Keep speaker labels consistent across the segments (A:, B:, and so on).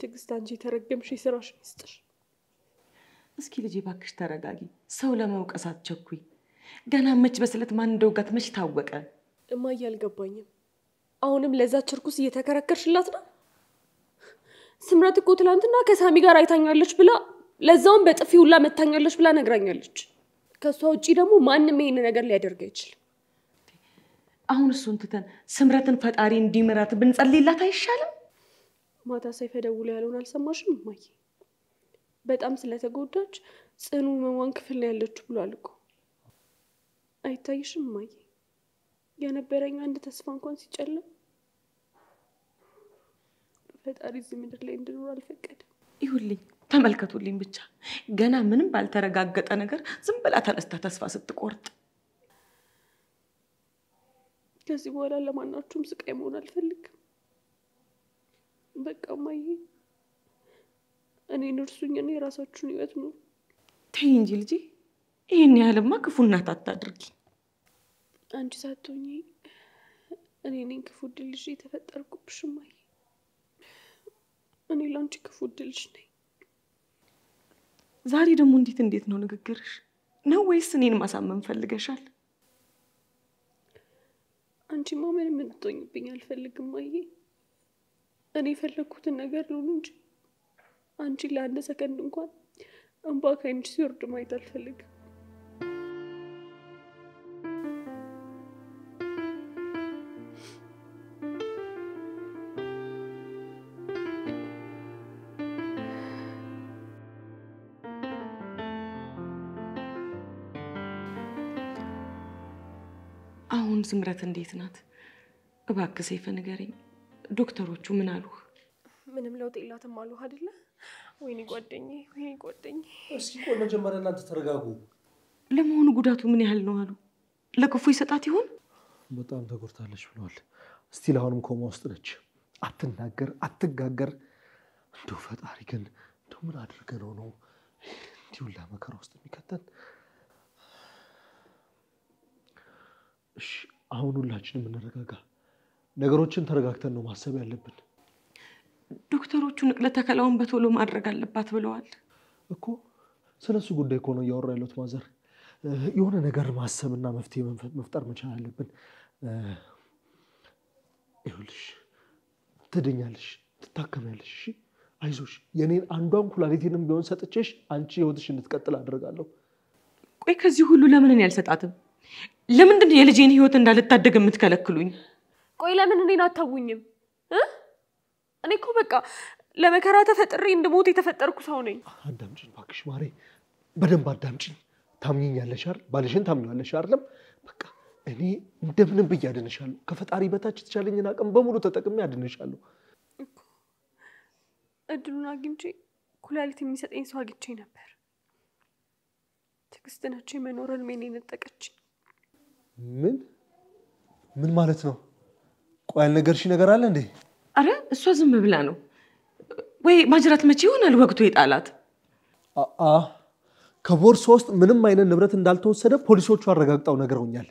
A: ትግስት አንቺ ተረገምሽ ይስራሽ ይስጥሽ
B: እስኪ ልጄ ባክሽ ተረጋጊ ሰው ለማውቀስ አትቸኩይ ገና መች በስለት ማን እንደውጋት መች ታወቀ
A: እማዬ አልገባኝም አሁንም ለዛች እርኩስ እየተከራከርሽላት ነው ስምረት እኮ ትላንትና ከሳሚ ጋር አይታኛለች ብላ ለዛውም በጥፊ ሁላ መታኛለች ብላ ነግራኛለች ከሷ ውጪ ደግሞ ማንንም ይሄን ነገር ሊያደርግ አይችልም
B: አሁን እሱን ትተን ስምረትን ፈጣሪ እንዲመራት ብንጸልይላት አይሻልም
A: ማታ ሰይፈ ደውሎ ያለውን አልሰማሽም እማዬ በጣም ስለተጎዳች ጽኑ መዋን ክፍል ላይ ያለች ብሏል እኮ አይታይሽም እማዬ የነበረኝ አንድ ተስፋ እንኳን ሲጨለም ፈጣሪ እዚህ ምድር ላይ እንድኖር አልፈቀደም
B: ይሁልኝ ተመልከቱልኝ ብቻ ገና ምንም ባልተረጋገጠ ነገር ዝም ብላ ተነስታ ተስፋ ስትቆርጥ
A: ከዚህ በኋላ ለማናችሁም ስቃይ መሆን አልፈልግም በቃ እማዬ እኔ ነርሱኝ እኔ ራሳችሁን ህይወት ነው
B: ተይ እንጂ ልጄ ይሄን ያህልማ ክፉ እናት አታድርጊ
A: አንቺ ሳትሆኚ እኔ ነኝ ክፉ ድልሽ የተፈጠርኩብሽ እማዬ እኔ ላንቺ ክፉ ድልሽ ነኝ
B: ዛሬ ደግሞ እንዴት ነው ንግግርሽ ነው ወይስ እኔን ማሳመን ፈልገሻል
A: አንቺ ማመን ምን ትሆኝብኝ አልፈልግም እማዬ እኔ ፈለኩትን ነገር ነው እንጂ አንቺ ለአንድ ሰከንድ እንኳን እንባ ከአንቺ ሲወርድ ማየት አልፈልግም
B: አሁን ስምረት እንዴት ናት እባክህ ሰይፈ ንገረኝ ዶክተሮቹ ምን አሉ
A: ምንም ለውጥ የላትም አሉ አይደለ ወይኔ ጓደኛዬ
C: እስኪ ቆይ መጀመሪያ እናንተ ተረጋጉ
B: ለመሆኑ ጉዳቱ ምን ያህል ነው አሉ ለክፉ ይሰጣት ይሆን
C: በጣም ተጎድታለች ብለዋል እስቲ ለአሁንም ኮማ ውስጥ ነች አትናገር አትጋገር እንደው ፈጣሪ ግን እንደው ምን አድርገነው ነው እንዲሁ ለመከራ ውስጥ የሚከተን እሺ አሁን ሁላችንም እንረጋጋ ነገሮችን ተረጋግተን ነው ማሰብ ያለብን
B: ዶክተሮቹ ንቅለ ተከላውን በቶሎ ማድረግ አለባት ብለዋል
C: እኮ ስለሱ ጉዳይ እኮ ነው ያወራ ያለው ማዘር የሆነ ነገር ማሰብና መፍትሄ መፍጠር መቻል አለብን ይሁልሽ ትድኛለሽ ትታከሚያለሽ እሺ አይዞሽ የኔን አንዷን ኩላሊቴንም ቢሆን ሰጥቼሽ አንቺ ህይወትሽ እንድትቀጥል አደርጋለሁ
B: ቆይ ከዚህ ሁሉ ለምን እኔ አልሰጣትም ለምንድን ነው የልጄን ህይወት እንዳልታደግ የምትከለክሉኝ
A: ቆይ ለምን እኔን አታውኝም እኔ እኮ በቃ ለመከራ ተፈጥሬ እንደሞት የተፈጠርኩ ሰው ነኝ
C: አዳምጪኝ ባክሽ ማሬ በደንብ አዳምጪኝ ታምኚኛለሽ አይደል ባልሽን ታምኚዋለሽ አይደለም በቃ እኔ እንደምንም በያድንሻለሁ ከፈጣሪ በታች ተቻለኝና አቅም በሙሉ ተጠቅሜ አድንሻለሁ
A: እኮ እድሉን አግኝቼ ኩላሊት የሚሰጠኝ ሰው አግኝቼ ነበር ትግስት ነች መኖርን ምን ነጠቀች
C: ምን ማለት ነው ቆይ አልነገርሽ ነገር አለ እንዴ
B: አረ እሷ ዝም ብላ ነው ወይ ማጅራት መቼ ይሆናል ወቅቱ ይጣላት
C: ከቦርሳ ውስጥ ምንም አይነት ንብረት እንዳልተወሰደ ፖሊሶቹ አረጋግጠው ነገርውኛል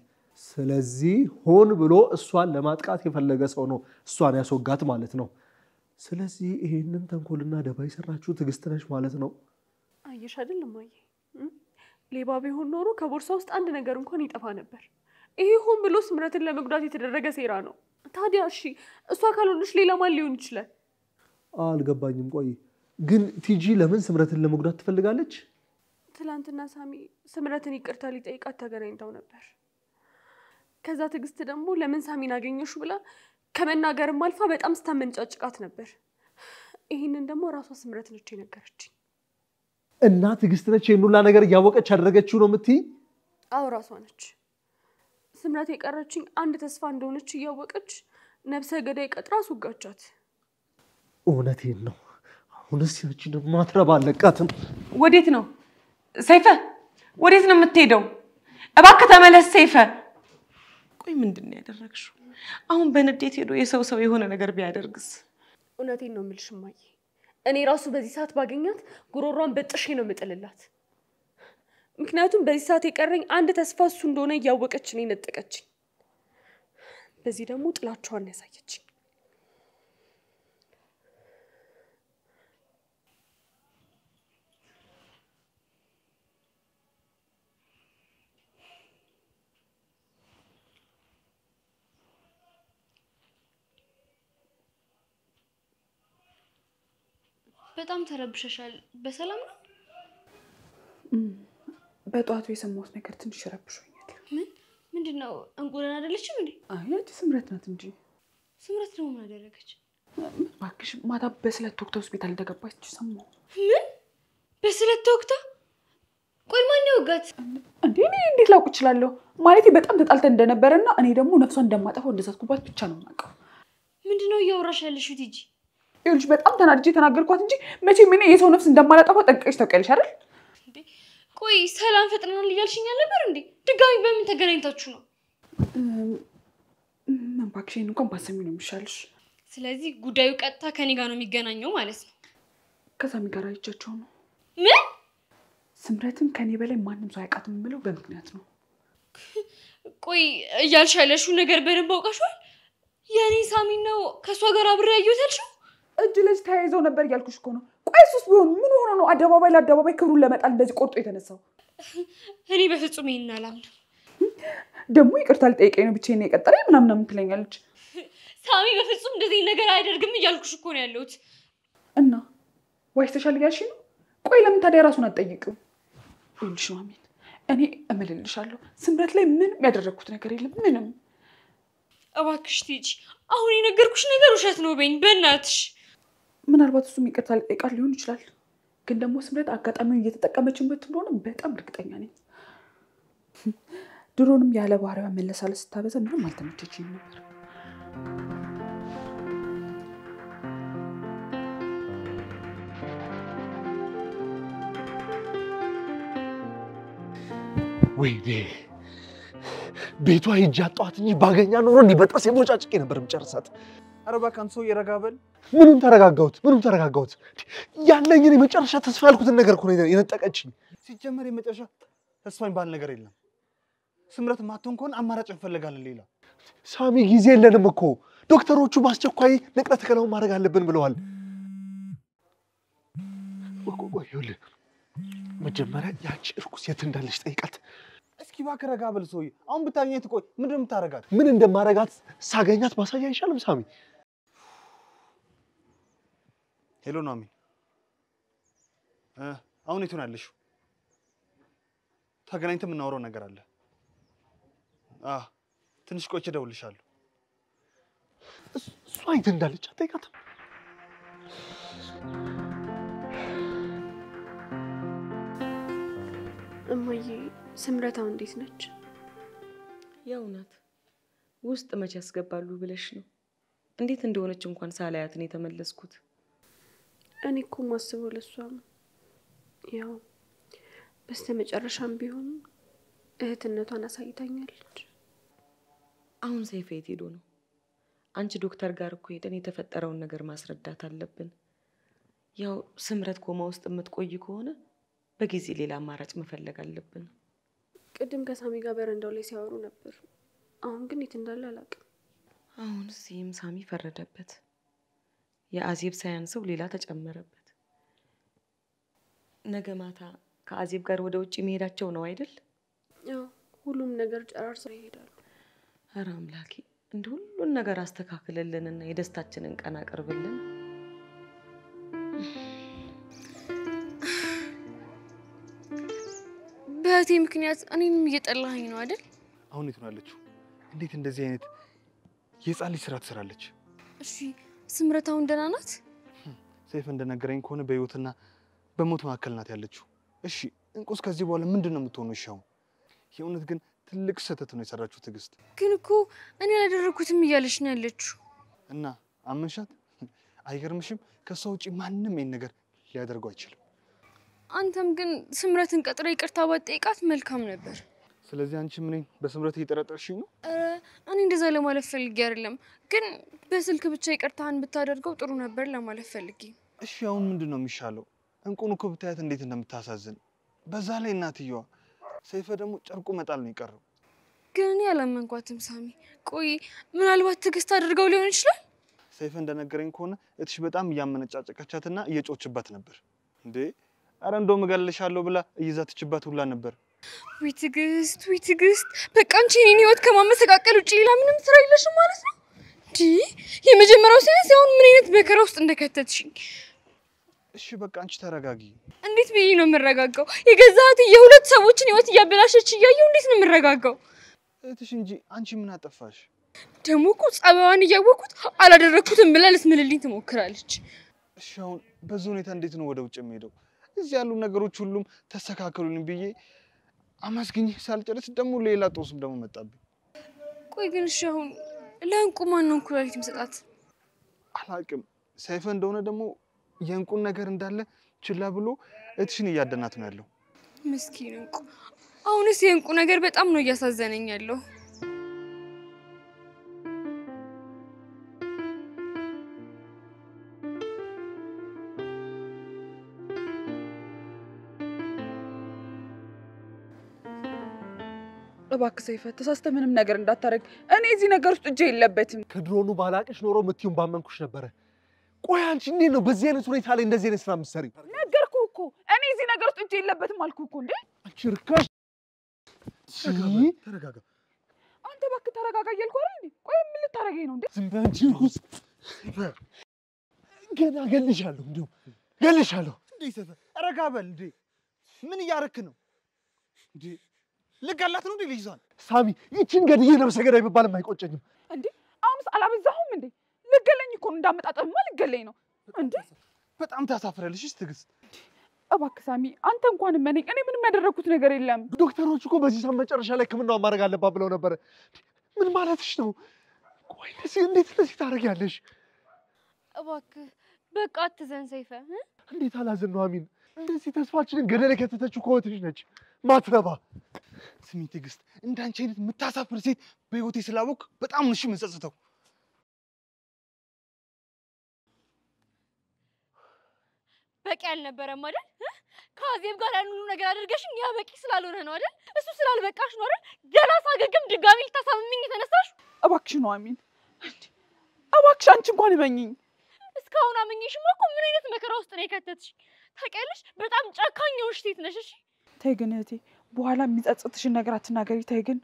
C: ስለዚህ ሆን ብሎ እሷን ለማጥቃት የፈለገ ሰው ነው እሷን ያስወጋት ማለት ነው ስለዚህ ይሄንን ተንኮልና ደባ ይሰራችሁ ትግስት ነሽ ማለት ነው
A: አየሽ አይደለም ማዬ ሌባ ቢሆን ኖሮ ከቦርሳ ውስጥ አንድ ነገር እንኳን ይጠፋ ነበር ይሄ ሆን ብሎ ስምረትን ለመጉዳት የተደረገ ሴራ ነው ታዲያ እሺ እሷ ካልሆነች ሌላ ማን ሊሆን ይችላል
C: አልገባኝም ቆይ ግን ቲጂ ለምን ስምረትን ለመጉዳት ትፈልጋለች
A: ትላንትና ሳሚ ስምረትን ይቅርታ ሊጠይቃት ተገናኝተው ነበር ከዛ ትግስት ደግሞ ለምን ሳሚን አገኘሽ ብላ ከመናገርም አልፋ በጣም ስታመንጫጭቃት ነበር ይሄንን ደግሞ ራሷ ስምረት ነች የነገረችኝ
C: እና ትግስት ነች የኑላ ነገር ያወቀች አደረገችው ነው የምትይ
A: አው ራሷ ነች ስምረት የቀረችኝ አንድ ተስፋ እንደሆነች ያወቀች ነፍሰ ገዳይ ቀጥራ አስወጋቻት
C: እውነቴን ነው አሁንስ ያቺ ደግሞ ማትረባለቃትም
B: ወዴት ነው ሰይፈ ወዴት ነው የምትሄደው እባክህ ተመለስ ሰይፈ ቆይ ምንድነው ያደረግሽው አሁን በንዴት ሄዶ የሰው የሆነ ነገር ቢያደርግስ
A: እውነቴን ነው የምልሽ እማዬ እኔ ራሱ በዚህ ሰዓት ባገኛት ጉሮሯን በጥሼ ነው የምጥልላት ምክንያቱም በዚህ ሰዓት የቀረኝ አንድ ተስፋ እሱ እንደሆነ እያወቀች ነው የነጠቀችኝ። በዚህ ደግሞ ጥላቻዋን ያሳየችኝ።
D: በጣም ተረብሸሻል። በሰላም ነው?
E: በጧቱ የሰማሁት ነገር ትንሽ ረብሾኛል።
D: ምንድነው? እንቁላል አይደለችም እንዴ?
E: አይ ስምረት ናት እንጂ።
D: ስምረት ነው ምን አደረገች?
E: እባክሽ ማታ በስለት ተወግታ ሆስፒታል እንደገባች ሰማሁ።
D: ምን? በስለት ተወግታ? ቆይ ማን ያወጋት?
E: እንዴ እኔ እንዴት ላውቅ እችላለሁ? ማለቴ በጣም ተጣልተን እንደነበረና እኔ ደግሞ ነፍሷን እንደማጠፋው እንደሳትኩባት ብቻ ነው የማውቀው።
D: ምንድነው እያወራሽ ያለሽው ቲጂ?
E: ይኸውልሽ በጣም ተናድጄ ተናገርኳት እንጂ መቼም እኔ የሰው ነፍስ እንደማላጠፋው ጠንቅቀሽ ታውቂያለሽ አይደል?
D: እንዴ ቆይ ሰላም ፈጥነናል እያልሽኝ ነበር እንዴ? ድጋሚ በምን ተገናኝታችሁ ነው?
E: እባክሽን እንኳን ባሰሚ ነው የሚሻልሽ።
D: ስለዚህ ጉዳዩ ቀጥታ ከኔ ጋር ነው የሚገናኘው ማለት ነው?
E: ከሳሚ ጋር አይቻቸው ነው።
D: ምን?
E: ስምረትን ከኔ በላይ ማንም ሰው አያውቃትም የምለው በምክንያት ነው።
D: ቆይ እያልሽ ያለሽው ነገር በደንብ አውቀሻል? የኔ ሳሚ ነው ከሷ ጋር አብሬ ያየሁት ያልሽው?
E: እጅ ለእጅ ተያይዘው ነበር እያልኩሽ እኮ ነው። ቆይ እሱስ ቢሆን ምን ሆኖ ነው አደባባይ ለአደባባይ ክብሩን ለመጣል እንደዚህ ቆርጦ የተነሳው?
D: እኔ በፍጹም ይሄን አላምንም።
E: ደግሞ ይቅርታ ልጠይቀኝ ነው ብቻዬን የቀጠረኝ ምናምን ትለኛለች።
D: ሳሚ በፍጹም እንደዚህ ነገር አያደርግም እያልኩሽ እኮ ነው ያለሁት።
E: እና ዋሽተሻል እያልሽ ነው? ቆይ ለምን ታዲያ ራሱን አትጠይቂው? ይኸውልሽ ማሚን እኔ እምልልሻለሁ ስምረት ላይ ምንም ያደረግኩት ነገር የለም ምንም።
D: እባክሽ ቲጂ አሁን የነገርኩሽ ነገር ውሸት ነው በይኝ በእናትሽ።
E: ምናልባት እሱም ይቅርታ ልጠይቃት ሊሆን ይችላል። ግን ደግሞ ስምረት አጋጣሚውን እየተጠቀመችበት እንደሆነ በጣም እርግጠኛ ነኝ። ድሮንም ያለ ባህሪዋ መለሳለስ ስታበዛ ምንም አልተመቸችኝም ነበር።
C: ወይኔ ቤቷ ሂጅ አጣኋት እንጂ ባገኛ ኖሮ እንዲህ በጥርሴ ቦጫጭቄ ነበር የምጨርሳት።
F: ኧረ እባክህ አንተ ሰውዬ ረጋ በል።
C: ምኑን ተረጋጋሁት? ያለኝን የመጨረሻ ተስፋ ያልኩትን ነገር እኮ ነው የነጠቀችኝ።
F: ሲጀመር የመጨረሻ ተስፋ የሚባል ነገር የለም። ስምረት ማትሆን ከሆነ አማራጭ እንፈልጋለን ሌላ።
C: ሳሚ ጊዜ የለንም እኮ ዶክተሮቹ በአስቸኳይ ንቅለ ተከላውን ማድረግ አለብን ብለዋል። ቆይ ይኸውልህ መጀመሪያ ያቺ እርኩስ የት እንዳለች ጠይቃት።
F: እስኪ እባክህ ረጋ በል ሰውዬ። አሁን ብታገኘት ቆይ ምንድን ነው የምታረጋት?
C: ምን እንደማረጋት ሳገኛት ማሳያ አይሻልም ሳሚ?
F: ሄሎ ኑሐሚ፣ አሁን የት ነው ያለሽው? ተገናኝተን የምናወራው ነገር አለ። ትንሽ ቆይቼ እደውልልሻለሁ።
C: እሷ የት እንዳለች አትጠይቃትም?
A: እማዬ ስምረት አሁን እንዴት ነች?
B: ያው ናት። ውስጥ መቼ ያስገባሉ ብለሽ ነው? እንዴት እንደሆነች እንኳን ሳላያት ነው የተመለስኩት።
A: እኔ እኮ ማስበው ለሷ ነው። ያው በስተመጨረሻም ቢሆን እህትነቷን አሳይታኛለች።
B: አሁን ሰይፈ የት ሄዶ ነው? አንቺ ዶክተር ጋር እኮ ሄደን የተፈጠረውን ነገር ማስረዳት አለብን። ያው ስምረት ኮማ ውስጥ የምትቆይ ከሆነ በጊዜ ሌላ አማራጭ መፈለግ አለብን።
A: ቅድም ከሳሚ ጋር በረንዳው ላይ ሲያወሩ ነበር። አሁን ግን የት እንዳለ አላውቅም።
B: አሁን እዚህም ሳሚ ፈረደበት። የአዜብ ሳያንሰው ሌላ ተጨመረበት። ነገ ማታ ከአዜብ ጋር ወደ ውጭ መሄዳቸው ነው አይደል?
A: ያው ሁሉም ነገር ጨራርሰው ይሄዳሉ።
B: ኧረ አምላኬ እንደ ሁሉን ነገር አስተካክለልንና የደስታችንን ቀን አቅርብልን።
D: በእህቴ ምክንያት እኔንም እየጠላኸኝ ነው አይደል?
F: አሁን የት ነው ያለችው? እንዴት እንደዚህ አይነት የህፃን ልጅ ስራ ትሰራለች?
D: እሺ ስምረት አሁን ደህና ናት?
F: ሰይፍ እንደነገረኝ ከሆነ በህይወትና በሞት መካከል ናት ያለችው። እሺ እንቁስ ከዚህ በኋላ ምንድን ነው የምትሆነው? እሺ አሁን የእውነት ግን ትልቅ ስህተት ነው የሰራችው ትዕግስት።
D: ግን እኮ እኔ ያላደረኩትም እያለች ነው ያለችው።
F: እና አመንሻት? አይገርምሽም? ከሷ ውጪ ማንም ይሄን ነገር ሊያደርገው አይችልም።
D: አንተም ግን ስምረትን ቀጥረ ይቅርታ ባትጠይቃት መልካም ነበር።
F: ስለዚህ አንቺ ምን በስምረት እየጠረጠርሽኝ ነው?
D: እኔ እንደዛ ለማለት ፈልጌ አይደለም፣ ግን በስልክ ብቻ ይቅርታህን ብታደርገው ጥሩ ነበር ለማለት ፈልጌ።
F: እሺ አሁን ምንድን ነው የሚሻለው? እንቁን እኮ ብታያት እንዴት እንደምታሳዝን። በዛ ላይ እናትየዋ ሰይፈ ደግሞ ጨርቁ መጣል ነው የቀረው።
D: ግን ያላመንኳትም ሳሚ። ቆይ ምናልባት ትዕግስት አድርገው ሊሆን ይችላል?
F: ሰይፈ እንደነገረኝ ከሆነ እትሽ በጣም እያመነጫጨቀቻትና እየጮችባት ነበር። እንዴ አረ እንደውም እገልሻለሁ ብላ እይዛትችባት ሁላ ነበር።
D: ወይ ትዕግስት፣ በቃ አንቺ የኔን ህይወት ከማመሰቃቀል ውጪ ሌላ ምንም ስራ የለሽም ማለት ነው? እንዴ የመጀመሪያው ሳይንስ አሁን ምን አይነት መከራ ውስጥ እንደከተትሽኝ።
F: እሺ በቃ አንቺ ተረጋጊ።
D: እንዴት ብዬ ነው የምረጋጋው? የገዛት የሁለት ሰዎችን ህይወት እያበላሸች እያየሁ እንዴት ነው የምረጋጋው?
F: እትሽ እንጂ አንቺ ምን አጠፋሽ?
D: ደግሞ እኮ ጸባዋን እያወቅኩት አላደረኩትም ብላ ልትምልልኝ ትሞክራለች።
F: እሺ አሁን በዚህ ሁኔታ እንዴት ነው ወደ ውጭ የምሄደው? እዚህ ያሉ ነገሮች ሁሉም ተስተካከሉልኝ ብዬ አመስግኜ ሳልጨርስ ደግሞ ሌላ ጦስም ደግሞ መጣብኝ።
D: ቆይ ግን እሺ አሁን ለእንቁ ማን ነው ኩላሊት የሚሰጣት?
F: አላውቅም። ሰይፈ እንደሆነ ደግሞ የእንቁን ነገር እንዳለ ችላ ብሎ እትሽን እያደናት ነው ያለው።
D: ምስኪን እንቁ። አሁንስ የእንቁ ነገር በጣም ነው እያሳዘነኝ ያለው።
E: እባክህ ሰይፈ ተሳስተህ ምንም ነገር እንዳታረግ። እኔ እዚህ ነገር ውስጥ እጄ የለበትም።
C: ከድሮኑ ባላቅሽ ኖሮ ምትዩን ባመንኩሽ ነበረ። ቆይ አንቺ እንዴት ነው በዚህ አይነት ሁኔታ ላይ እንደዚህ አይነት ስራ የምትሰሪው?
E: ነገርኩህ እኮ እኔ እዚህ ነገር ውስጥ እጄ የለበትም አልኩህ እኮ። እንዴ
C: አንቺ ርካሽ! ተረጋጋ።
E: አንተ እባክህ ተረጋጋ እያልኩህ አይደል እንዴ? ቆይ ምን ልታረገኝ ነው እንዴ?
C: ዝም በይ አንቺ ርኩስ! ገና እገልሻለሁ፣ እንደው እገልሻለሁ።
F: እንዴ ሰይፈ ረጋ በል እንዴ! ምን እያረክ ነው እንዴ? ልገላት ነው እንዴ ልጅቷን?
C: ሳሚ ይቺን ገድዬ ነብሰ ገዳይ ብባልም አይቆጨኝም።
E: እንዴ አሁንስ አላበዛሁም እንዴ? ልገለኝ እኮ ነው። እንዳመጣጠብማ ልገለኝ ነው እንዴ?
F: በጣም ታሳፍራለሽ ትዕግስት።
E: እባክህ ሳሚ አንተ እንኳን መነኝ። እኔ ምንም ያደረኩት ነገር የለም።
C: ዶክተሮች እኮ በዚህ ሳምንት መጨረሻ ላይ ሕክምናውን ማድረግ አለባት ብለው ነበር። ምን ማለትሽ ነው? ቆይ እንዴት እንደዚህ ታደርጊያለሽ?
D: እባክህ በቃ አትዘን ሰይፈ።
C: እንዴት አላዝን ነው አሚን? እንደዚህ ተስፋችንን ገደል የከተተችው እኮ እህትሽ ነች። ማትረባ።
F: ስሚ ትዕግስት፣ እንዳንቺ አይነት የምታሳፍር ሴት በህይወቴ ስላወቅ በጣም ነው እሺ የምጸጽተው።
D: በቂ አልነበረም አይደል? ከአዜብ ጋር ያን ሁሉ ነገር አድርገሽኝ ያ በቂ ስላልሆነ ነው አይደል? እሱ ስላልበቃሽ ነው አይደል? ገና ሳገግም ድጋሚ ልታሳምሚኝ የተነሳሽ?
E: እባክሽ ነው አሚን፣ እባክሽ አንቺ እንኳን እመኚኝ።
D: እስካሁን አመኘሽማ እኮ ምን አይነት መከራ ውስጥ ነው የከተትሽ? ታውቂያለሽ፣ በጣም ጨካኝ የሆንሽ ሴት ነሽ። እሺ
E: ተይ ግን እህቴ፣ በኋላ የሚጸጽትሽን ነገር አትናገሪ። ተይ ግን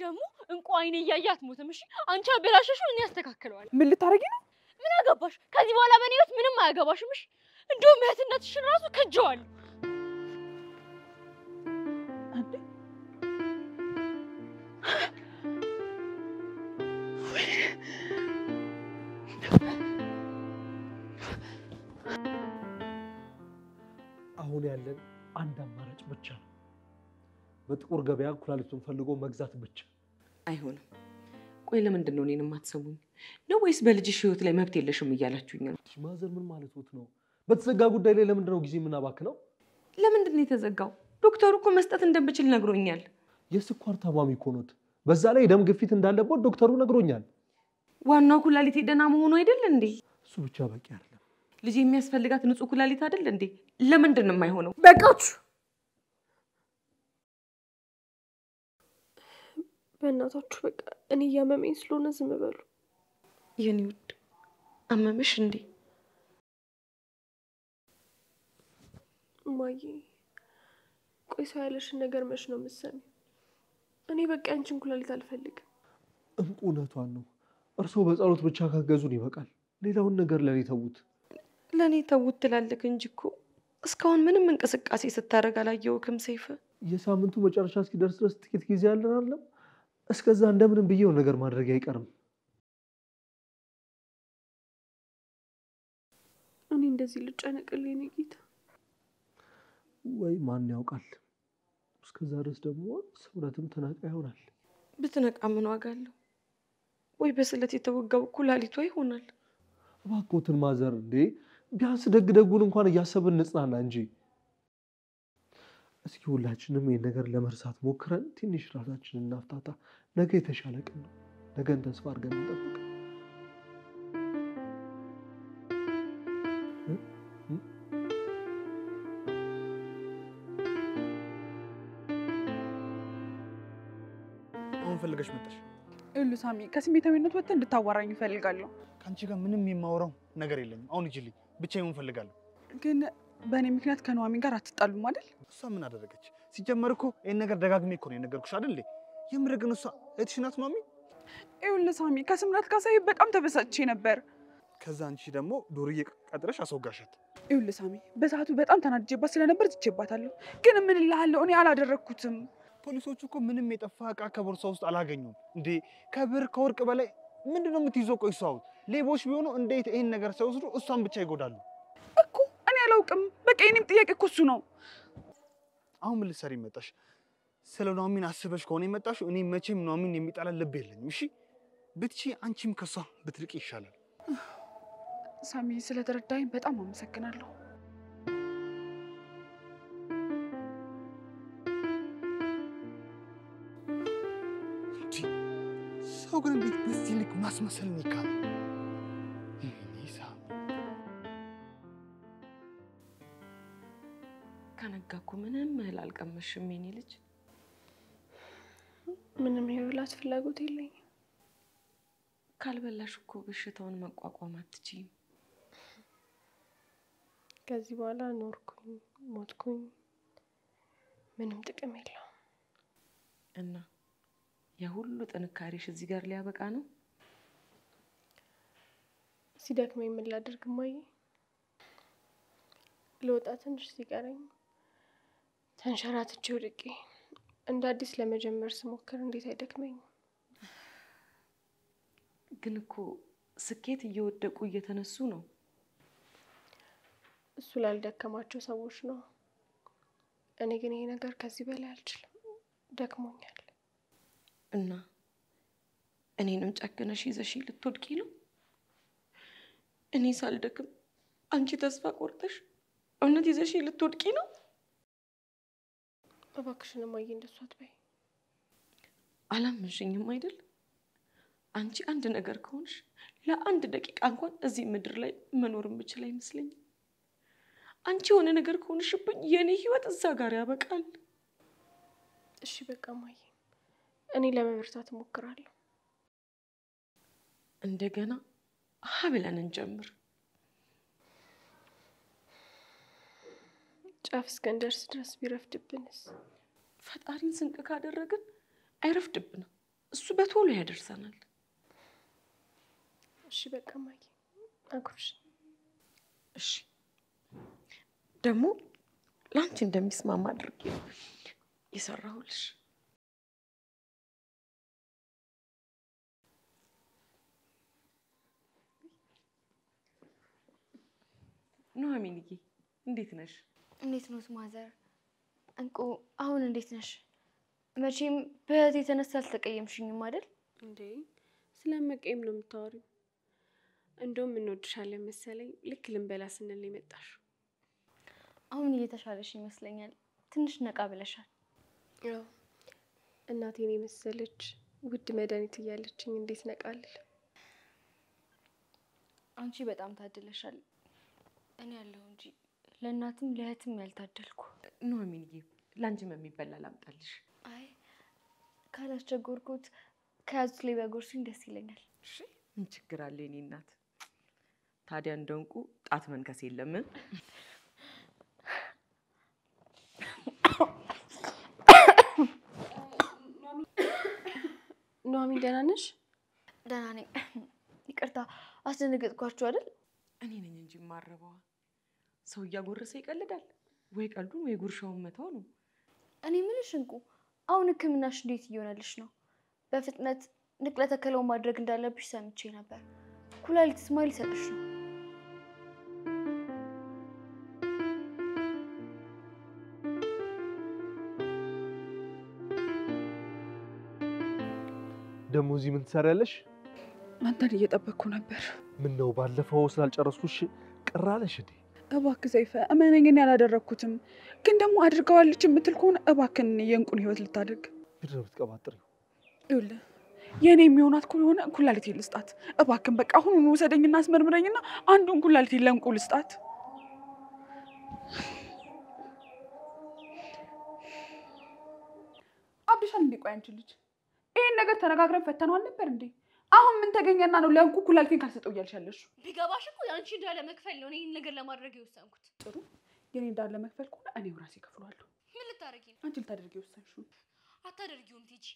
D: ደግሞ እንቁ አይኔ እያየ አትሞትም። እሺ አንቺ አበላሸሽው፣ እኔ አስተካክለዋለሁ።
E: ምን ልታረጊ ነው?
D: ምን አገባሽ? ከዚህ በኋላ በእኔ ህይወት ምንም አያገባሽም። እሺ እንደውም እህትነትሽን ራሱ ከጀዋለሁ።
E: እንዴ
C: አሁን ያለን አንድ አማራጭ ብቻ ነው። በጥቁር ገበያ ኩላሊቱን ፈልጎ መግዛት ብቻ።
B: አይሆንም። ቆይ ለምንድን ነው እኔን የማትሰሙኝ? ነው ወይስ በልጅሽ ህይወት ላይ መብት የለሽም እያላችሁኝ ነው?
C: ማዘር ምን ማለትዎት ነው? በተዘጋ ጉዳይ ላይ ለምንድን ነው ጊዜ የምናባክነው?
B: ለምንድን ነው የተዘጋው? ዶክተሩ እኮ መስጠት እንደምችል ነግሮኛል።
C: የስኳር ታማሚ እኮ ኖት። በዛ ላይ የደም ግፊት እንዳለበት ዶክተሩ ነግሮኛል።
B: ዋናው ኩላሊት ደህና መሆኑ አይደል እንዴ?
C: እሱ ብቻ በቂ አይደለም።
B: ልጅ የሚያስፈልጋት ንጹህ ኩላሊት አይደል እንዴ? ለምንድን ነው የማይሆነው?
A: በቃችሁ። በእናታችሁ በቃ እኔ እያመመኝ ስለሆነ ዝም በሉ።
B: የኔ ውድ አመመሽ እንዴ?
A: እማዬ ቆይ ሰው ያለሽን ነገር መች ነው የምትሰሚው? እኔ በቃ አንቺን ኩላሊት አልፈልግም።
C: እንቁ እውነቷን ነው። እርስዎ በጸሎት ብቻ ካገዙን ይበቃል። ሌላውን ነገር ለኔ ተዉት።
B: ለኔ ተውት ትላለህ እንጂ እኮ እስካሁን ምንም እንቅስቃሴ ስታደርግ አላየሁህም ሰይፈ።
C: የሳምንቱ መጨረሻ እስኪደርስ ድረስ ጥቂት ጊዜ ያለን አይደለም? እስከዛ እንደምንም ብዬው ነገር ማድረግ አይቀርም።
A: እኔ እንደዚህ ልጨነቅልኝ ነው ጌታ?
C: ወይ ማን ያውቃል? እስከዛ ድረስ ደግሞ ስምረትም ተናቃ ይሆናል።
B: ብትነቃ ምን ዋጋ አለው? ወይ በስለት የተወጋው ኩላሊቷ ይሆናል።
C: እባክዎትን ማዘር እንዴ፣ ቢያንስ ደግ ደጉን እንኳን እያሰብን እንጽናና እንጂ። እስኪ ሁላችንም ይሄን ነገር ለመርሳት ሞክረን ትንሽ ራሳችንን እናፍታታ። ነገ የተሻለ ቀን ነው። ነገን ተስፋ አድርገን እንጠብቅ።
F: ምን ፈልገሽ መጣሽ?
E: ይኸውልህ ሳሚ፣ ከስሜታዊነት ወጥተህ እንድታዋራኝ እፈልጋለሁ።
F: ከአንቺ ጋር ምንም የማወራው ነገር የለኝም። አሁን ሂጂልኝ፣ ብቻዬን እፈልጋለሁ።
E: ግን በእኔ ምክንያት ከኑሐሚን ጋር አትጣሉም አይደል?
F: እሷ ምን አደረገች? ሲጀመር እኮ ይሄን ነገር ደጋግሜ እኮ ነው የነገርኩሽ አይደል? የምር ግን እሷ እህትሽ ናት ኑሐሚን?
E: ይኸውልህ ሳሚ፣ ከስምረት ጋር ሳይህ በጣም ተበሳጭቼ ነበር።
F: ከዛ አንቺ ደግሞ ዱርዬ ቀጥረሽ አስወጋሻት።
E: ይኸውልህ ሳሚ፣ በሰዓቱ በጣም ተናድጄባት ስለነበር ትቼባታለሁ። ግን ምን እልሃለሁ፣ እኔ አላደረግኩትም።
F: ፖሊሶቹ እኮ ምንም የጠፋ እቃ ከቦርሳ ውስጥ አላገኙም። እንዴ ከብር ከወርቅ በላይ ምንድነው የምትይዘው? ቆይ እሷ ሌቦች ቢሆኑ እንዴት ይሄን ነገር ሳይወስዱ እሷን ብቻ ይጎዳሉ?
E: እኮ እኔ አላውቅም። በቃ የእኔም ጥያቄ እኮ እሱ ነው።
F: አሁን ምን ልትሰሪ መጣሽ? ስለ ኑሐሚን አስበሽ ከሆነ የመጣሽው እኔ መቼም ኑሐሚን የሚጠላ ልብ የለኝም። እሺ ብትቺ አንቺም ከሷ ብትርቂ ይሻላል።
E: ሳሚ፣ ስለተረዳኝ በጣም አመሰግናለሁ።
F: ሰው ግን እንዴት በዚህ ልክ ማስመሰል ይካል?
B: ከነጋ እኮ ምንም እህል አልቀመሽም የኔ ልጅ።
A: ምንም የመብላት ፍላጎት የለኝም።
B: ካልበላሽ እኮ በሽታውን መቋቋም አትችይም።
A: ከዚህ በኋላ ኖርኩኝ ሞትኩኝ ምንም ጥቅም የለውም።
B: እና የሁሉ ጥንካሬሽ እዚህ ጋር ሊያበቃ ነው?
A: ሲደክመኝ ምን ላድርግ እማዬ? ልወጣ ትንሽ ሲቀረኝ ተንሸራትቼ ወድቄ እንደ አዲስ ለመጀመር ስሞክር እንዴት አይደክመኝም?
B: ግን እኮ ስኬት እየወደቁ እየተነሱ ነው።
A: እሱ ላልደከማቸው ሰዎች ነው። እኔ ግን ይሄ ነገር ከዚህ በላይ አልችልም፣ ደክሞኛል።
B: እና እኔንም ጨክነሽ ይዘሽ ልትወድቂ ነው? እኔ ሳልደክም አንቺ ተስፋ ቆርጠሽ እውነት ይዘሽ ልትወድቂ ነው?
A: እባክሽን እማዬ እንደሱ አትበይ።
B: አላመንሽኝም አይደል? አንቺ አንድ ነገር ከሆንሽ ለአንድ ደቂቃ እንኳን እዚህ ምድር ላይ መኖር የምችል አይመስለኝም። አንቺ የሆነ ነገር ከሆንሽብኝ የኔ ህይወት እዛ ጋር ያበቃል።
A: እሺ በቃ እማዬ፣ እኔ ለመበርታት እሞክራለሁ።
B: እንደገና ብለን እንጀምር።
A: ጫፍ እስከንደርስ ድረስ ቢረፍድብንስ?
B: ፈጣሪን ስንቅ ካደረግን አይረፍድብንም። እሱ በቶሎ ያደርሰናል።
A: እሺ በቃ እማዬ፣ አጉርሽ።
B: እሺ ደግሞ ላንቺ እንደሚስማማ አድርጌ ይሰራሁልሽ። ኑሐሚንዬ እንዴት ነሽ?
D: እንዴት ነው ማዘር? እንቁ አሁን እንዴት ነሽ? መቼም በእህቴ የተነሳ አልተቀየምሽኝም አይደል?
A: እንዴ ስለመቀየም ነው የምታወሪው? እንደውም እንወድሻለን መሰለኝ። ልክ ልንበላ ስንል የመጣሽ።
D: አሁን እየተሻለሽ ይመስለኛል። ትንሽ ነቃ ብለሻል።
A: አዎ እናቴን የመሰለች ውድ መድኃኒት እያለችኝ እንዴት ነቃልል?
D: አንቺ በጣም ታድለሻል። እኔ ያለሁ እንጂ ለእናትም ለእህትም ያልታደልኩ።
B: ኑሐሚንዬ ላንቺም የሚበላ ላምጣልሽ?
D: አይ ካላስቸገርኩት ከያዙት ላይ ቢያጎርሱኝ ደስ ይለኛል።
B: እሺ ምን ችግር አለ የኔ እናት? ታዲያ እንደ እንቁ ጣት መንከስ የለም?
A: ኑሐሚን ደህና ነሽ?
D: ደህና ነኝ። ይቅርታ አስደነገጥኳችሁ አይደል?
B: እኔ ነኝ እንጂ ማረባዋ። ሰው እያጎረሰ ይቀልዳል ወይ? ቀልዱን ወይ ጉርሻውን መተው ነው።
D: እኔ ምንሽ እንቁ፣ አሁን ህክምናሽ እንዴት እየሆነልሽ ነው? በፍጥነት ንቅለ ተከላው ማድረግ እንዳለብሽ ሰምቼ ነበር። ኩላሊት ስማይል ሰጥሽ ነው?
C: ደግሞ እዚህ ምን ትሰሪያለሽ?
E: አንተን እየጠበቅኩ ነበር።
C: ምን ነው ባለፈው ስላልጨረስኩሽ ቅር አለሽ እንዴ?
E: እባክህ ዘይፈ እመነኝ፣ እኔ አላደረግኩትም። ግን ደግሞ አድርገዋለች የምትል ከሆነ እባክህን የእንቁን ህይወት ልታደርግ።
C: ምንድን ነው የምትቀባጥሪው?
E: ይኸውልህ የእኔ የሚሆናት ከሆነ ኩላሊቴን ልስጣት። እባክህን በቃ አሁኑኑ ውሰደኝና አስመርምረኝና አንዱን ኩላሊቴን ለእንቁ ልስጣት። አብደሻል እንዴ? ቆይ አንቺ ልጅ ይሄን ነገር ተነጋግረን ፈተነዋል ነበር እንዴ? አሁን ምን ተገኘና ነው ለእንቁ ኩላሊቴን ካልሰጠው እያልሻለሽ?
D: ቢገባሽ እኮ ያንቺ እንዳለ መክፈል ነው ይሄን ነገር ለማድረግ የወሰንኩት።
E: ጥሩ የኔ እንዳለ መክፈል ከሆነ እኔው ራሴ እከፍለዋለሁ።
D: ምን ልታረጊ ነው?
E: አንቺ ልታደርጊ የወሰንሽው
D: አታደርጊውም ቲጂ።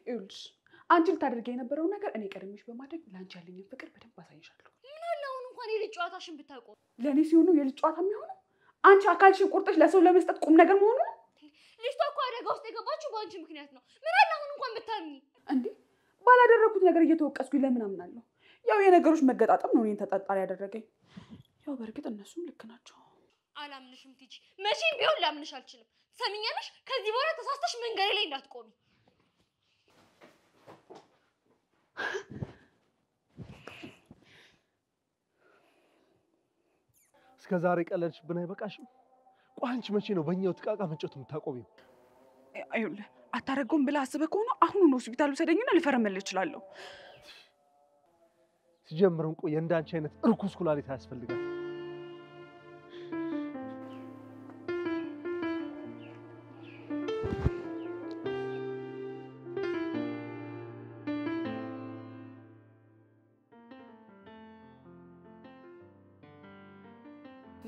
E: ይኸውልሽ አንቺ ልታደርጊ የነበረው ነገር እኔ ቀድሜሽ በማድረግ ለአንቺ ያለኝን ፍቅር በደንብ አሳይሻለሁ።
D: ምን አለ አሁን እንኳን የልጅ ጨዋታሽን ብታቆም።
E: ለእኔ ሲሆኑ የልጅ ጨዋታ የሚሆነው አንቺ አካልሽን ቁርጥሽ ለሰው ለመስጠት ቁም ነገር መሆኑ ነው።
D: ልጅቷ እኮ አደጋ ውስጥ የገባችው በአንቺ ምክንያት ነው። ምን አለ አሁን እንኳን ብታምኚ።
E: እንዴ ባላደረኩት ነገር እየተወቀስኩኝ ለምን አምናለሁ? ያው የነገሮች መገጣጠም ነው እኔን ተጠርጣሪ ያደረገኝ። ያው በእርግጥ እነሱም ልክ ናቸው።
D: አላምንሽም ቲጂ፣ መቼም ቢሆን ላምንሽ አልችልም። ሰሚኛለሽ? ከዚህ በኋላ ተሳስተሽ መንገዴ ላይ እንዳትቆሚ።
C: እስከ ዛሬ ቀለድሽብን አይበቃሽም? ቆይ አንቺ መቼ ነው በእኛው ጥቃቃ መጮት የምታቆሚው?
E: አይውልህ አታረገውም ብለህ አስበህ ከሆነ አሁኑን ሆስፒታል ውሰደኝና ልፈረምልህ እችላለሁ።
C: ሲጀምር እንቆ የእንዳንቺ አይነት እርኩስ ኩላሊት አያስፈልጋል።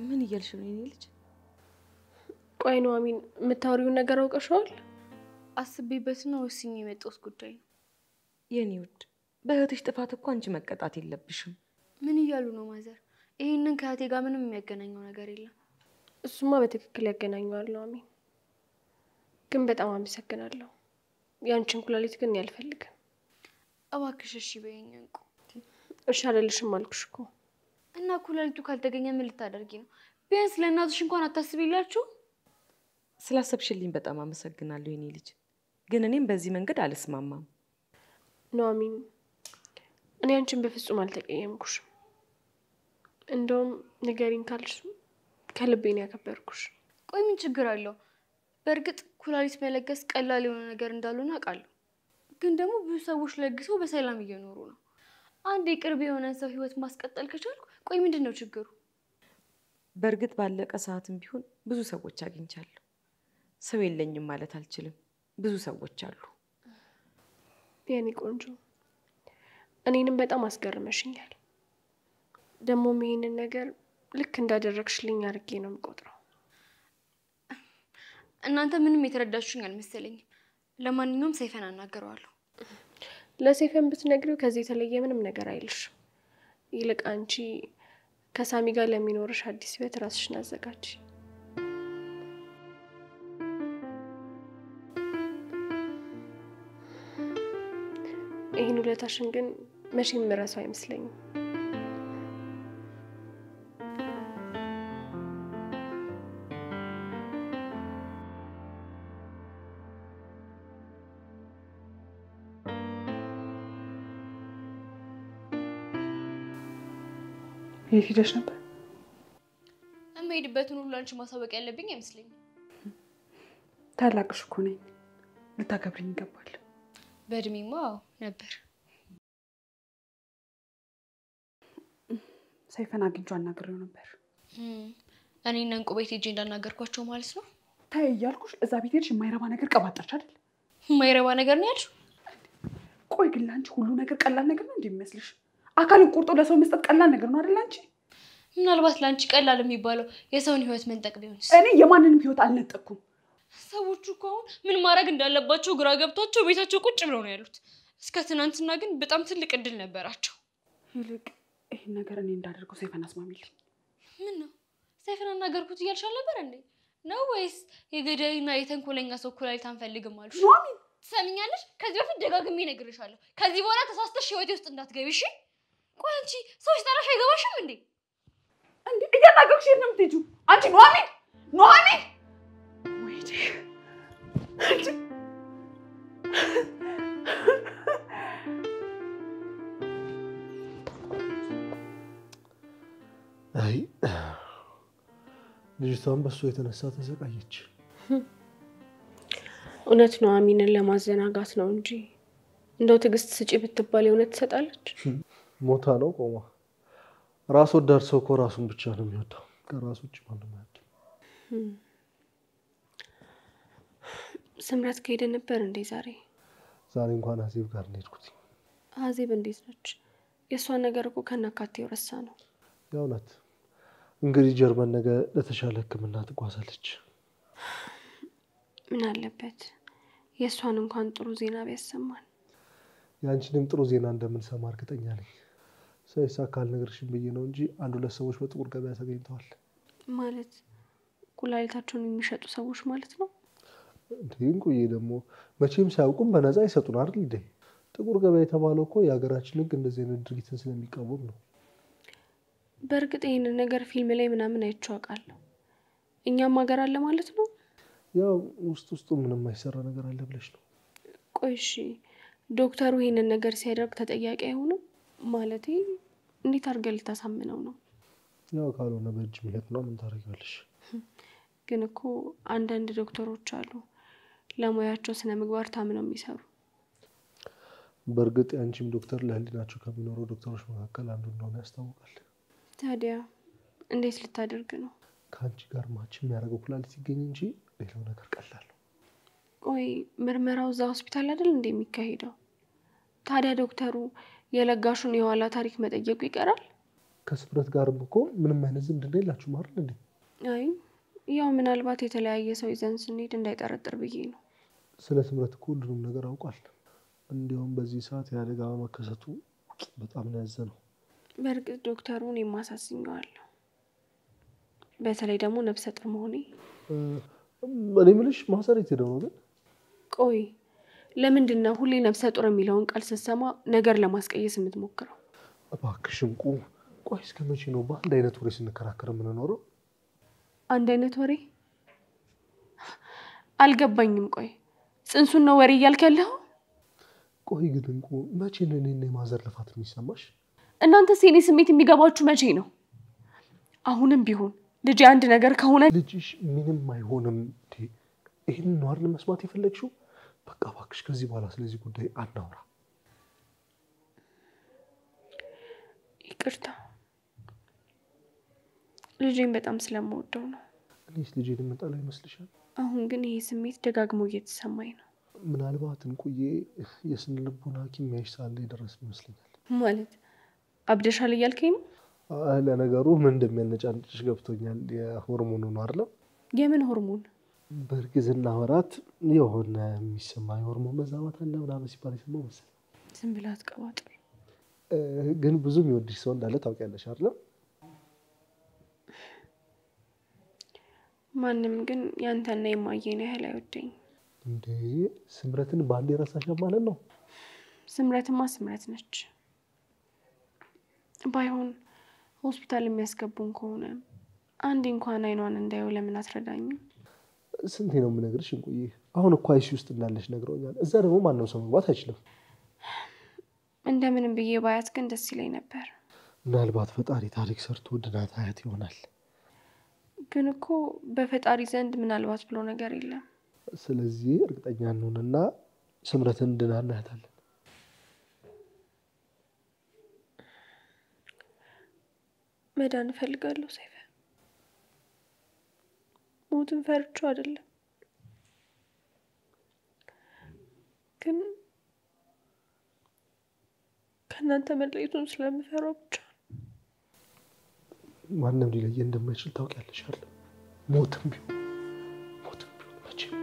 B: ምን እያልሽ ነው የኔ ልጅ?
A: ቆይ ኑሐሚን የምታወሪውን ነገር አውቀሽዋል?
D: አስቤበት ነው ወስኜ የመጣሁት ጉዳይ ነው።
B: የኔ ውድ በእህትሽ ጥፋት እኮ አንቺ መቀጣት የለብሽም።
D: ምን እያሉ ነው ማዘር? ይሄንን ከእህቴ ጋር ምንም የሚያገናኘው ነገር የለም።
A: እሱማ በትክክል ያገናኘዋል ኑሐሚን። ግን በጣም አመሰግናለሁ። ያንቺን ኩላሊት ግን አልፈልግም።
D: እባክሽ እሺ በይኝ እንቁ።
A: እሺ አይደልሽም አልኩሽ እኮ።
D: እና ኩላሊቱ ካልተገኘ ምን ልታደርጊ ነው? ቢያንስ ለእናትሽ እንኳን አታስቢላችሁ?
B: ስላሰብሽልኝ በጣም አመሰግናለሁ የኔ ልጅ። ግን እኔም በዚህ መንገድ አልስማማም።
A: ኑሐሚን እኔ አንቺን በፍጹም አልተቀየምኩሽም። እንደውም ንገሪኝ ካልሽ ከልቤ ነው ያከበርኩሽ።
D: ቆይ ምን ችግር አለው? በእርግጥ ኩላሊት መለገስ ቀላል የሆነ ነገር እንዳልሆነ አውቃለሁ። ግን ደግሞ ብዙ ሰዎች ለግሰው በሰላም እየኖሩ ነው። አንድ የቅርብ የሆነ ሰው ህይወት ማስቀጠል ከቻልኩ ቆይ ምንድነው ችግሩ?
B: በእርግጥ ባለቀ ሰዓትም ቢሆን ብዙ ሰዎች አግኝቻለሁ። ሰው የለኝም ማለት አልችልም። ብዙ ሰዎች አሉ።
A: የኔ ቆንጆ እኔንም በጣም አስገርመሽኛል። ደግሞ ይሄንን ነገር ልክ እንዳደረግሽልኝ አድርጌ ነው የምቆጥረው።
D: እናንተ ምንም የተረዳችሁኝ አልመሰለኝም። ለማንኛውም ሰይፈን አናገረዋለሁ።
A: ለሰይፈን ብትነግሪው ከዚህ የተለየ ምንም ነገር አይልሽም። ይልቅ አንቺ ከሳሚ ጋር ለሚኖርሽ አዲስ ህይወት ራስሽን አዘጋጅ። ይህን ውለታሽን ግን መቼም የምረሳው አይመስለኝም።
E: የት ሄደሽ ነበር?
D: የምሄድበትን ሁሉ አንቺ ማሳወቅ ያለብኝ አይመስለኝም።
E: ታላቅሽ እኮ ነኝ። ልታከብሪኝ ይገባል።
D: በእድሜማ ነበር።
E: ሰይፈን አግኝቼው አናግሬው ነበር።
D: እኔና እንቁ ቤት ሄጄ እንዳናገርኳቸው ማለት ነው?
E: ታይ እያልኩሽ እዛ ቤት ሄድሽ የማይረባ ነገር ቀባጣች አይደል?
D: የማይረባ ነገር ነው ያልሽው?
E: ቆይ ግን ለአንቺ ሁሉ ነገር ቀላል ነገር ነው እንደሚመስልሽ? አካልን ቆርጦ ለሰው መስጠት ቀላል ነገር ነው አይደል አንቺ?
D: ምናልባት ለአንቺ ቀላል የሚባለው የሰውን ህይወት መንጠቅ ቢሆንስ?
E: እኔ የማንንም ህይወት አልነጠቅኩም።
D: ሰዎቹ እኮ አሁን ምን ማድረግ እንዳለባቸው ግራ ገብቷቸው ቤታቸው ቁጭ ብለው ነው ያሉት። እስከ ትናንትና ግን በጣም ትልቅ እድል ነበራቸው።
E: ይልቅ ይሄን ነገር እኔ እንዳደርገው ሰይፈን አስማሚልኝ።
D: ምን ነው ሰይፈን አናገርኩት እያልሽ አልነበር እንዴ? ነው ወይስ የገዳይና የተንኮለኛ ሰው ኩላሊት አንፈልግም አሉሽ?
E: ኑሐሚን
D: ትሰሚኛለሽ? ከዚህ በፊት ደጋግሜ እነግርሻለሁ። ከዚህ በኋላ ተሳስተሽ ህይወቴ ውስጥ እንዳትገቢ እሺ? ቆይ አንቺ ሰው ሲጠራሽ አይገባሽም እንዴ?
E: እንዴ እያናገርኩሽ የት ነው የምትሄጂው? አንቺ ኑሐሚን ኑሐሚን ወይኔ አንቺ
C: አይ ልጅቷን በሱ የተነሳ ተሰቃየች።
A: እውነት ኑሐሚንን ለማዘናጋት ነው እንጂ እንደው ትዕግስት ስጪ ብትባል የእውነት ትሰጣለች?
C: ሞታ ነው ቆማ። ራስ ወዳድ ሰው እኮ ራሱን ብቻ ነው የሚወደው። ከራሱ ውጭ ማንም አይወድም።
A: ስምረት ከሄደ ነበር እንዴ ዛሬ?
C: ዛሬ እንኳን አዜብ ጋር ነው የሄድኩት።
A: አዜብ እንዴት ነች? የእሷን ነገር እኮ ከናካቴው ረሳ ነው።
C: ያው ናት። እንግዲህ ጀርመን ነገ ለተሻለ ሕክምና ትጓዛለች።
A: ምን አለበት የእሷን እንኳን ጥሩ ዜና ቢያሰማን።
C: ያንቺንም ጥሩ ዜና እንደምንሰማ እርግጠኛ ነኝ። ሳይሳካ አልነግርሽም ብዬ ነው እንጂ አንድ ሁለት ሰዎች በጥቁር ገበያ ተገኝተዋል።
A: ማለት ኩላሊታቸውን የሚሸጡ ሰዎች ማለት ነው?
C: እንቁዬ ደግሞ መቼም ሳያውቁም በነፃ ይሰጡን አይደል እንዴ? ጥቁር ገበያ የተባለው እኮ የሀገራችን ሕግ እንደዚህ አይነት ድርጊትን ስለሚቃወም ነው።
A: በእርግጥ ይህንን ነገር ፊልም ላይ ምናምን አይቼው አውቃለሁ። እኛም ሀገር አለ ማለት ነው?
C: ያው ውስጡ ምንም አይሰራ ነገር አለ ብለሽ ነው?
A: ቆይ እሺ ዶክተሩ ይህንን ነገር ሲያደርግ ተጠያቂ አይሆንም? ማለቴ እንዴት አድርገህ ልታሳምነው ነው?
C: ያው ካልሆነ በእጅ መሄድ ነው። ምን ታደርጊያለሽ?
A: ግን እኮ አንዳንድ ዶክተሮች አሉ ለሙያቸው ስነ ምግባር ታምነው የሚሰሩ።
C: በእርግጥ ያንቺም ዶክተር ለህሊናቸው ከሚኖሩ ዶክተሮች መካከል አንዱ እንደሆነ ያስታውቃል።
A: ታዲያ እንዴት ልታደርግ ነው?
C: ከአንቺ ጋር ማች የሚያደርገው ኩላሊት ይገኝ እንጂ ሌላው ነገር ቀላል ነው።
A: ቆይ ምርመራው እዛ ሆስፒታል አይደል እንዴ የሚካሄደው? ታዲያ ዶክተሩ የለጋሹን የኋላ ታሪክ መጠየቁ ይቀራል?
C: ከስምረት ጋርም እኮ ምንም አይነት ዝምድና የላችሁም አይደል እንዴ?
A: አይ ያው ምናልባት የተለያየ ሰው ይዘን ስንሄድ እንዳይጠረጥር ብዬ ነው።
C: ስለ ስምረት እኮ ሁሉንም ነገር አውቋል። እንዲያውም በዚህ ሰዓት የአደጋ መከሰቱ በጣም ነው ያዘነው።
A: በእርግጥ ዶክተሩን የማሳስኘዋለሁ። በተለይ ደግሞ ነፍሰ ጡር መሆኔ።
C: እኔ የምልሽ ማሰረት ሄደው ነው ግን?
A: ቆይ ለምንድን ነው ሁሌ ነፍሰ ጡር የሚለውን ቃል ስትሰማ ነገር ለማስቀየስ የምትሞክረው?
C: እባክሽ እንቁ፣ ቆይ እስከ መቼ ነው በአንድ አይነት ወሬ ስንከራከር የምንኖረው?
A: አንድ አይነት ወሬ? አልገባኝም። ቆይ ጽንሱን ነው ወሬ እያልክ ያለኸው?
C: ቆይ ግን እንቁ መቼ ነው እኔና የማዘር ልፋት የሚሰማሽ?
A: እናንተስ የኔ ስሜት የሚገባችሁ መቼ ነው? አሁንም ቢሆን ልጅ አንድ ነገር ከሆነ
C: ልጅሽ ምንም አይሆንም። ይሄን ነው አይደል መስማት የፈለግሽው? በቃ እባክሽ ከዚህ በኋላ ስለዚህ ጉዳይ አናውራ።
A: ይቅርታ፣ ልጄን በጣም ስለምወደው ነው።
C: እኔስ ልጄን የምጠላው ይመስልሻል?
A: አሁን ግን ይሄ ስሜት ደጋግሞ እየተሰማኝ ነው።
C: ምናልባት እንቁዬ የስነ ልቦና ሐኪም ያይሽ ሳለ የደረስ ይመስለኛል።
A: ማለት አብደሻል እያልከኝ ነው?
C: ለነገሩ ምን እንደሚያነጫንጭሽ ገብቶኛል። የሆርሞኑ ነው አይደል?
A: የምን ሆርሞን?
C: በእርግዝና ወራት የሆነ የሚሰማ የሆርሞን መዛባት አለ ምናምን ሲባል የሰማው መሰለኝ።
A: ዝም ብለህ አትቀባጥር።
C: ግን ብዙ የሚወድሽ ሰው እንዳለ ታውቂያለሽ አይደል?
A: ማንም ግን ያንተና የማየን ያህል አይወደኝ።
C: እንዴ ስምረትን ባንዴ ረሳሽ ማለት ነው?
A: ስምረትማ ስምረት ነች። ባይሆን ሆስፒታል የሚያስገቡን ከሆነ አንዴ እንኳን አይኗን እንዳየው ለምን አትረዳኝም?
C: ስንቴ ነው የምነግርሽ እንቁዬ? አሁን እኮ አይሲ ውስጥ እንዳለሽ ነግረውኛል። እዛ ደግሞ ማንም ሰው መግባት አይችልም።
A: እንደምንም ብዬ ባያት ግን ደስ ይለኝ ነበር።
C: ምናልባት ፈጣሪ ታሪክ ሰርቶ ድናት አያት ይሆናል።
A: ግን እኮ በፈጣሪ ዘንድ ምናልባት ብሎ ነገር የለም።
C: ስለዚህ እርግጠኛ እንሆንና ስምረትን ድና እናያታለን።
A: መዳን እፈልጋለሁ ሰይፈ። ሞትን ፈርቼው አይደለም፣ ግን ከእናንተ መለየቱን ስለምፈራው ብቻ።
C: ማንም ሊለየ እንደማይችል ታውቂያለሽ አይደል? ሞትም ቢሆን መቼም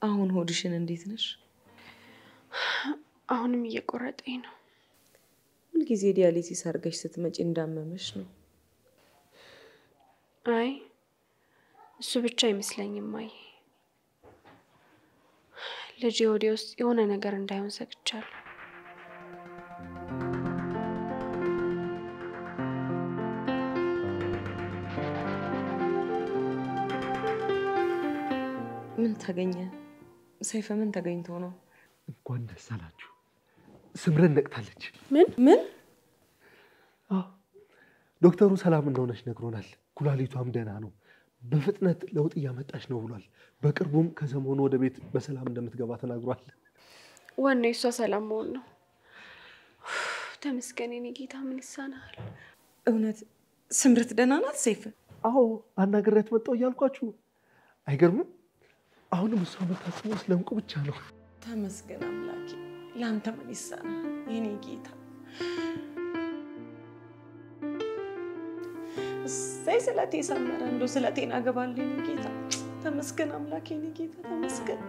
B: አሁን ሆድሽን እንዴት ነሽ?
A: አሁንም እየቆረጠኝ ነው።
B: ሁልጊዜ ዲያሊሲስ አድርገሽ ስትመጪ እንዳመመሽ ነው።
A: አይ እሱ ብቻ አይመስለኝም ማየ። ልጄ ወዴ ውስጥ የሆነ ነገር እንዳይሆን ሰግቻለሁ።
B: ምን ተገኘ? ሰይፈ ምን ተገኝቶ ነው?
C: እንኳን ደስ አላችሁ። ስምረን ነቅታለች።
B: ምን?
C: ዶክተሩ ሰላም እንደሆነች ነግሮናል። ኩላሊቷም ደህና ነው። በፍጥነት ለውጥ እያመጣች ነው ብሏል። በቅርቡም ከሰሞኑ ወደ ቤት በሰላም እንደምትገባ ተናግሯል።
A: ዋናው የእሷ ሰላም መሆን ነው። ተመስገን የኔ ጌታ። ምን ይሳናል?
B: እውነት ስምረት ደህና ናት ሰይፍ?
C: አዎ አናግሬያት መጣሁ እያልኳችሁ አይገርምም? አሁንም እሷ የምታስበው ስለ እንቁ ብቻ ነው።
B: ተመስገን አምላኬ። ለአንተ ምን ይሳናል የኔ ጌታ? እሰይ ስለቴ ሰመረ። እንደው ስለቴን አገባለሁ የኔ ጌታ። ተመስገን አምላኬ የኔ ጌታ ተመስገን።